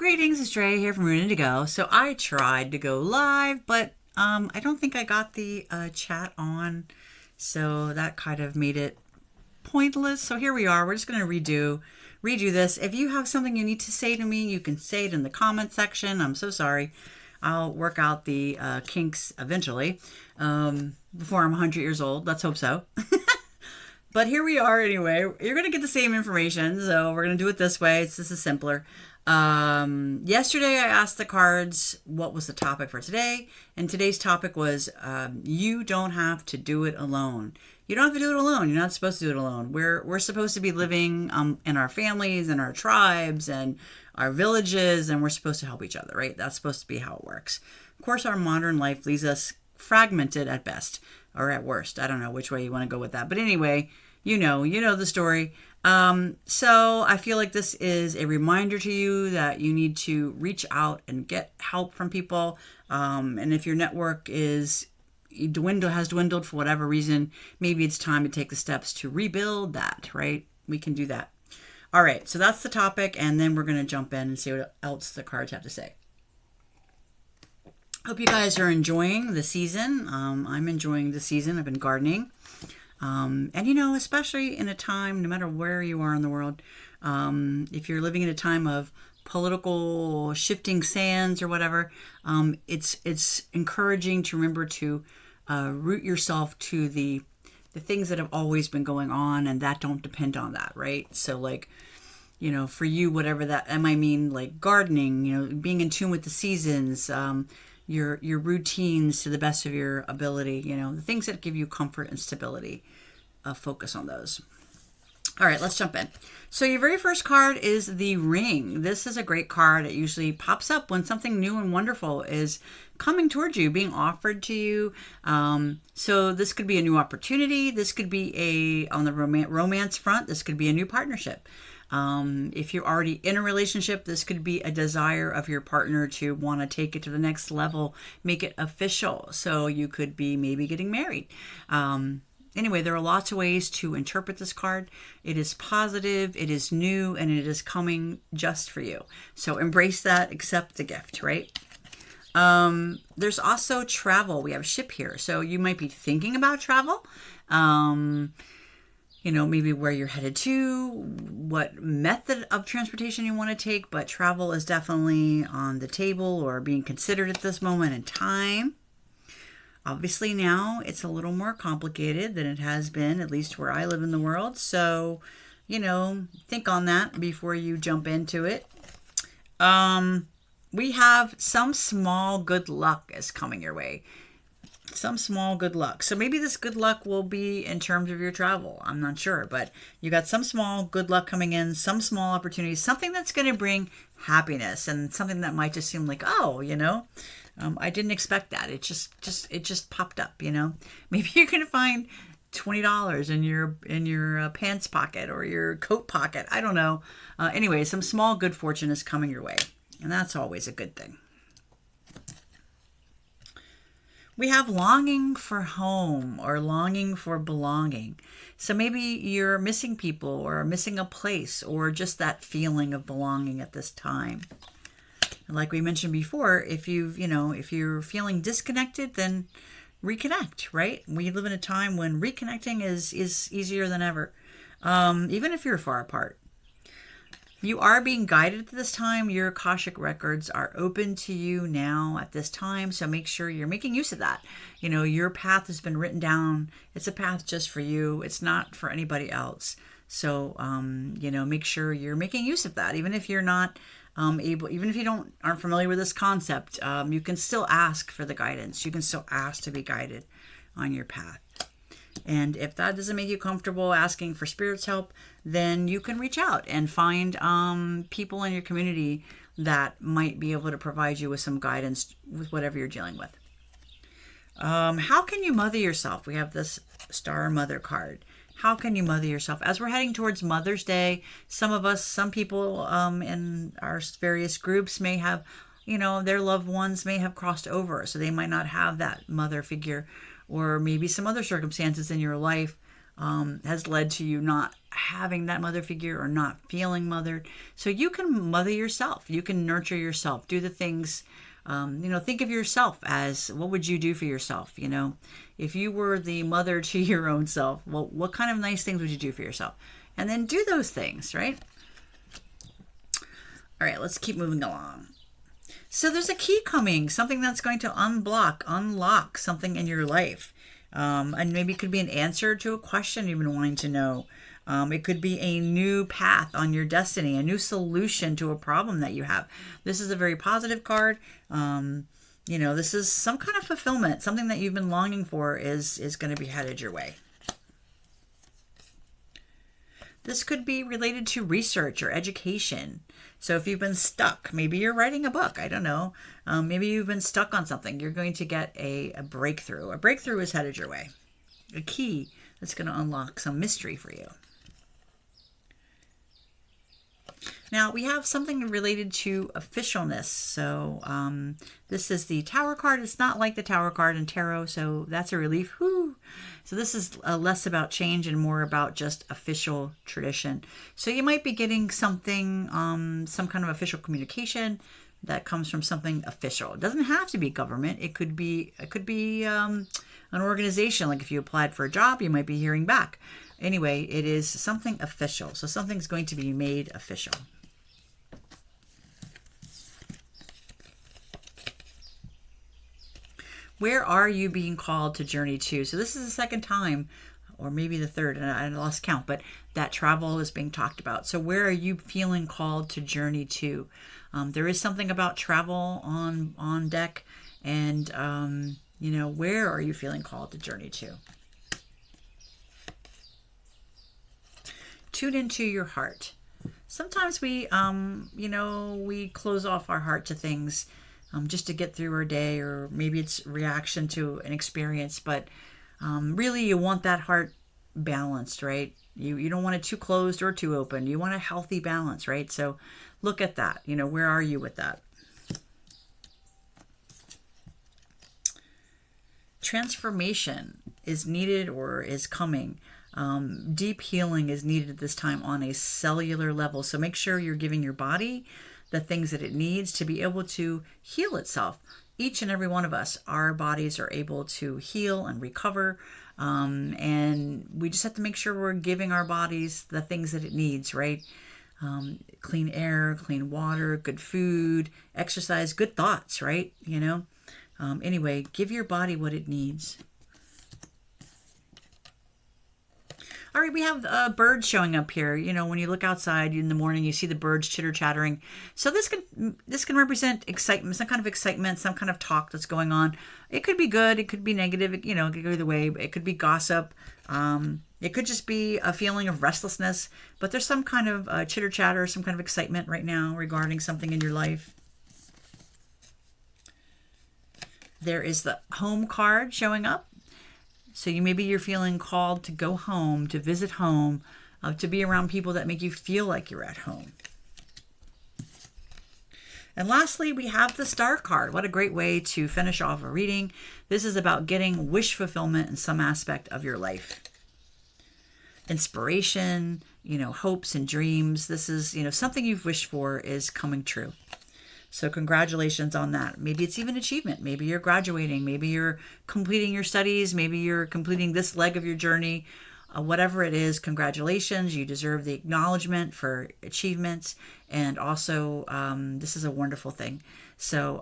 Greetings, it's Dre here from Rune Indigo. So I tried to go live, but I don't think I got the chat on, so that kind of made it pointless. So here we are. We're just going to redo this. If you have something you need to say to me, you can say it in the comment section. I'm so sorry. I'll work out the kinks eventually before I'm 100 years old. Let's hope so. But here we are anyway. You're going to get the same information, so we're going to do it this way. This is simpler. Yesterday I asked the cards what was the topic for today, and today's topic was you don't have to do it alone. You don't have to do it alone. You're not supposed to do it alone. We're supposed to be living in our families and our tribes and our villages, and we're supposed to help each other, right? That's supposed to be how it works. Of course, our modern life leaves us fragmented at best, or at worst. I don't know which way you want to go with that. But anyway, you know the story. So I feel like this is a reminder to you that you need to reach out and get help from people. And if your network has dwindled for whatever reason, maybe it's time to take the steps to rebuild that, right? We can do that. All right, so that's the topic, and then we're going to jump in and see what else the cards have to say. Hope you guys are enjoying the season. I'm enjoying the season. I've been gardening. And especially in a time, no matter where you are in the world, if you're living in a time of political shifting sands or whatever, it's encouraging to remember to root yourself to the things that have always been going on and that don't depend on that, right? So for you, whatever that might mean, like gardening, being in tune with the seasons, your routines to the best of your ability, the things that give you comfort and stability, focus on those. All right, let's jump in. So your very first card is the ring. This is a great card. It usually pops up when something new and wonderful is coming towards you, being offered to you. So this could be a new opportunity. This could be on the romance front, this could be a new partnership. If you're already in a relationship, this could be a desire of your partner to want to take it to the next level, make it official. So you could be maybe getting married. Anyway, there are lots of ways to interpret this card. It is positive, it is new, and it is coming just for you. So embrace that, accept the gift, right? There's also travel. We have ship here. So you might be thinking about travel. Maybe where you're headed to, what method of transportation you want to take, but travel is definitely on the table or being considered at this moment in time. Obviously now it's a little more complicated than it has been, at least where I live in the world. So, think on that before you jump into it. We have some small good luck is coming your way. Some small good luck. So maybe this good luck will be in terms of your travel. I'm not sure, but you got some small good luck coming in, some small opportunities, something that's going to bring happiness and something that might just seem like, I didn't expect that. It just popped up, Maybe you're going to find $20 in your pants pocket or your coat pocket. I don't know. Anyway, some small good fortune is coming your way, and that's always a good thing. We have longing for home or longing for belonging. So maybe you're missing people or missing a place or just that feeling of belonging at this time. Like we mentioned before, if you're feeling disconnected, then reconnect, right? We live in a time when reconnecting is easier than ever, even if you're far apart. You are being guided at this time. Your Akashic records are open to you now at this time, so make sure you're making use of that. Your path has been written down. It's a path just for you. It's not for anybody else. So, make sure you're making use of that. Even if you're not even if you aren't familiar with this concept, you can still ask for the guidance. You can still ask to be guided on your path. And if that doesn't make you comfortable asking for spirit's help, then you can reach out and find people in your community that might be able to provide you with some guidance with whatever you're dealing with. How can you mother yourself? We have this Star Mother card. How can you mother yourself? As we're heading towards Mother's Day, some people in our various groups may have, their loved ones may have crossed over. So they might not have that mother figure, or maybe some other circumstances in your life has led to you not having that mother figure or not feeling mothered. So you can mother yourself. You can nurture yourself. Do the things, think of yourself as, what would you do for yourself? If you were the mother to your own self, well, what kind of nice things would you do for yourself? And then do those things, right? All right, let's keep moving along. So there's a key coming, something that's going to unlock something in your life. And maybe it could be an answer to a question you've been wanting to know. It could be a new path on your destiny, a new solution to a problem that you have. This is a very positive card. This is some kind of fulfillment. Something that you've been longing for is going to be headed your way. This could be related to research or education. So if you've been stuck, maybe you're writing a book, I don't know. Maybe you've been stuck on something. You're going to get a breakthrough. A breakthrough is headed your way. A key that's going to unlock some mystery for you. Now we have something related to officialness. So this is the Tower card. It's not like the Tower card in tarot, so that's a relief. Whew. So this is less about change and more about just official tradition. So you might be getting something, some kind of official communication that comes from something official. It doesn't have to be government. It could be an organization. Like if you applied for a job, you might be hearing back. Anyway, it is something official. So something's going to be made official. Where are you being called to journey to? So this is the second time, or maybe the third, and I lost count, but that travel is being talked about. So where are you feeling called to journey to? There is something about travel on deck, and where are you feeling called to journey to? Tune into your heart. Sometimes we close off our heart to things just to get through our day, or maybe it's reaction to an experience, but really you want that heart balanced, right? You don't want it too closed or too open. You want a healthy balance, right? So look at that. Where are you with that? Transformation is needed or is coming. Deep healing is needed at this time on a cellular level. So make sure you're giving your body the things that it needs to be able to heal itself. Each and every one of us, our bodies are able to heal and recover. And we just have to make sure we're giving our bodies the things that it needs, right? Clean air, clean water, good food, exercise, good thoughts, right? Anyway, give your body what it needs. All right, we have birds showing up here. When you look outside in the morning, you see the birds chitter-chattering. So this can represent excitement, some kind of excitement, some kind of talk that's going on. It could be good, it could be negative, it could go either way. It could be gossip. It could just be a feeling of restlessness. But there's some kind of chitter-chatter, some kind of excitement right now regarding something in your life. There is the home card showing up. So maybe you're feeling called to go home, to visit home, to be around people that make you feel like you're at home. And lastly, we have the Star card. What a great way to finish off a reading. This is about getting wish fulfillment in some aspect of your life. Inspiration, hopes and dreams. This is, something you've wished for is coming true. So congratulations on that. Maybe it's even achievement. Maybe you're graduating. Maybe you're completing your studies. Maybe you're completing this leg of your journey. Whatever it is, congratulations. You deserve the acknowledgement for achievements. And also, this is a wonderful thing. So,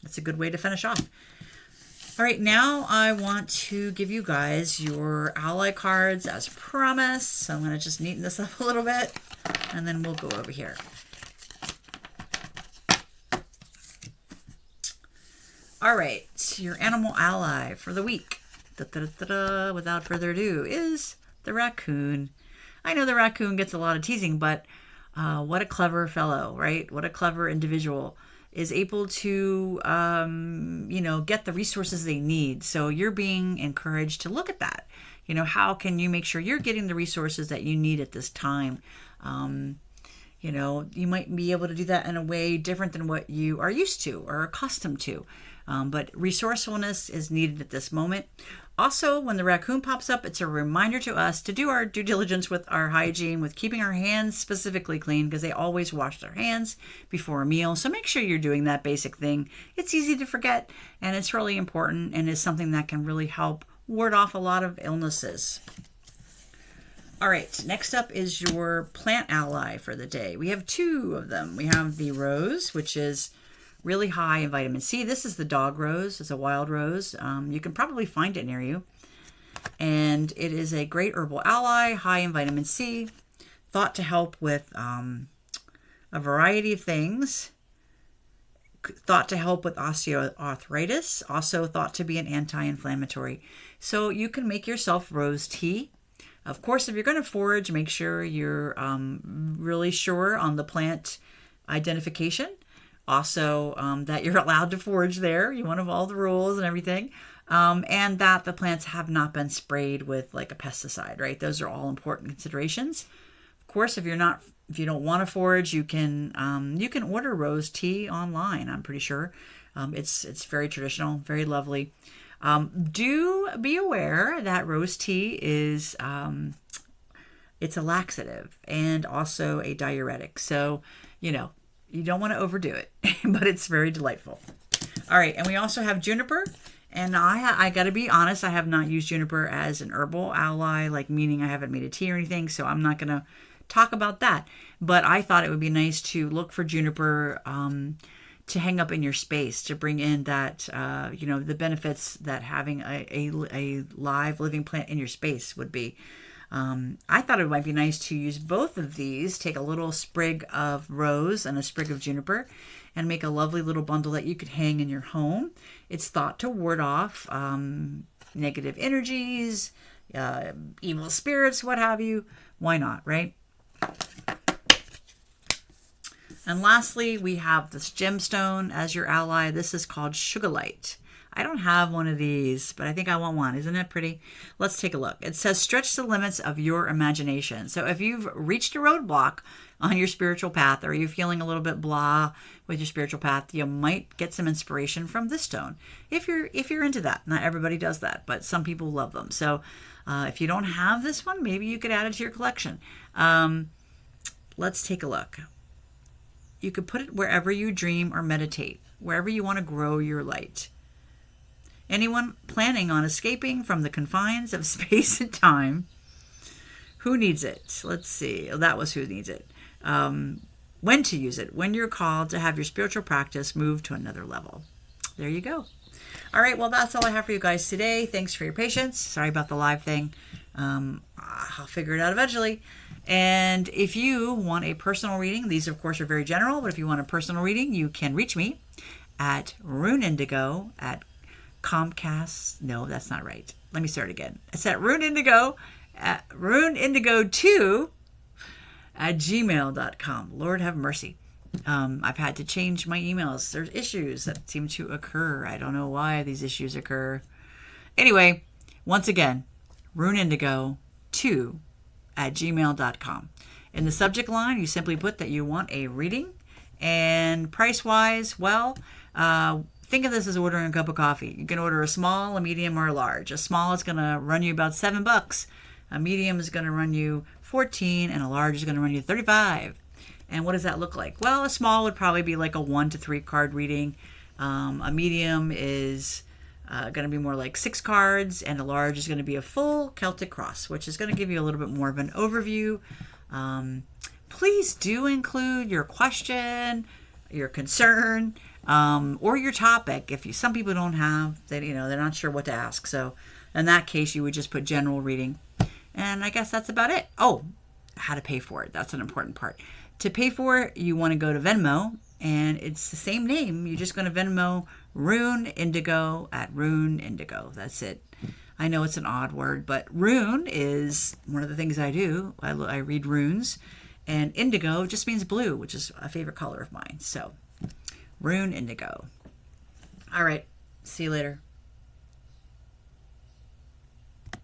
that's a good way to finish off. All right, now I want to give you guys your ally cards as promised. So I'm going to just neaten this up a little bit, and then we'll go over here. All right, your animal ally for the week, without further ado, is the raccoon. I know the raccoon gets a lot of teasing, but what a clever fellow, right? What a clever individual is able to, get the resources they need. So you're being encouraged to look at that. How can you make sure you're getting the resources that you need at this time? You might be able to do that in a way different than what you are used to or accustomed to. But resourcefulness is needed at this moment. Also, when the raccoon pops up, it's a reminder to us to do our due diligence with our hygiene, with keeping our hands specifically clean, because they always wash their hands before a meal. So make sure you're doing that basic thing. It's easy to forget, and it's really important, and is something that can really help ward off a lot of illnesses. All right, next up is your plant ally for the day. We have two of them. We have the rose, which is really high in vitamin C. This is the dog rose. It's a wild rose. You can probably find it near you. And it is a great herbal ally, high in vitamin C, thought to help with a variety of things. Thought to help with osteoarthritis, also thought to be an anti-inflammatory. So you can make yourself rose tea. Of course, if you're going to forage, make sure you're really sure on the plant identification. Also, that you're allowed to forage there. You want to follow the rules and everything. And that the plants have not been sprayed with like a pesticide, right? Those are all important considerations. Of course, if you don't want to forage, you can order rose tea online. I'm pretty sure it's very traditional, very lovely. Do be aware that rose tea is it's a laxative and also a diuretic. So you don't want to overdo it, but it's very delightful. All right, and we also have juniper. And I got to be honest, I have not used juniper as an herbal ally, like meaning I haven't made a tea or anything, so I'm not going to talk about that. But I thought it would be nice to look for juniper to hang up in your space, to bring in that, the benefits that having a live living plant in your space would be. I thought it might be nice to use both of these, take a little sprig of rose and a sprig of juniper, and make a lovely little bundle that you could hang in your home. It's thought to ward off negative energies, evil spirits, what have you. Why not, right? And lastly, we have this gemstone as your ally. This is called sugarlight. I don't have one of these, but I think I want one. Isn't that pretty? Let's take a look. It says, stretch the limits of your imagination. So if you've reached a roadblock on your spiritual path, or you're feeling a little bit blah with your spiritual path, you might get some inspiration from this stone. If you're into that. Not everybody does that, but some people love them. So if you don't have this one, maybe you could add it to your collection. Let's take a look. You could put it wherever you dream or meditate, wherever you want to grow your light. Anyone planning on escaping from the confines of space and time, who needs it? Let's see. That was who needs it. When to use it. When you're called to have your spiritual practice move to another level. There you go. All right. Well, that's all I have for you guys today. Thanks for your patience. Sorry about the live thing. I'll figure it out eventually. And if you want a personal reading, these of course are very general, but if you want a personal reading, you can reach me at runeindigo at Comcast. No, that's not right. Let me start again. It's at runeindigo at runeindigo2 at gmail.com. Lord have mercy. I've had to change my emails. There's issues that seem to occur. I don't know why these issues occur. Anyway, once again, runeindigo2 at gmail.com. In the subject line, you simply put that you want a reading. And price-wise, well, think of this as ordering a cup of coffee. You can order a small, a medium, or a large. A small is going to run you about $7. A medium is going to run you $14, and a large is going to run you $35. And what does that look like? Well, a small would probably be like a 1 to 3 card reading. A medium is going to be more like 6 cards, and a large is going to be a full Celtic cross, which is going to give you a little bit more of an overview. Please do include your question, your concern, or your topic. Some people don't have, they're not sure what to ask. So in that case, you would just put general reading. And I guess that's about it. Oh, how to pay for it. That's an important part. To pay for it, you want to go to Venmo, and it's the same name. You're just going to Venmo Rune Indigo at Rune Indigo. That's it. I know it's an odd word, but rune is one of the things I do. I read runes, and indigo just means blue, which is a favorite color of mine. So, Rune Indigo. All right. See you later.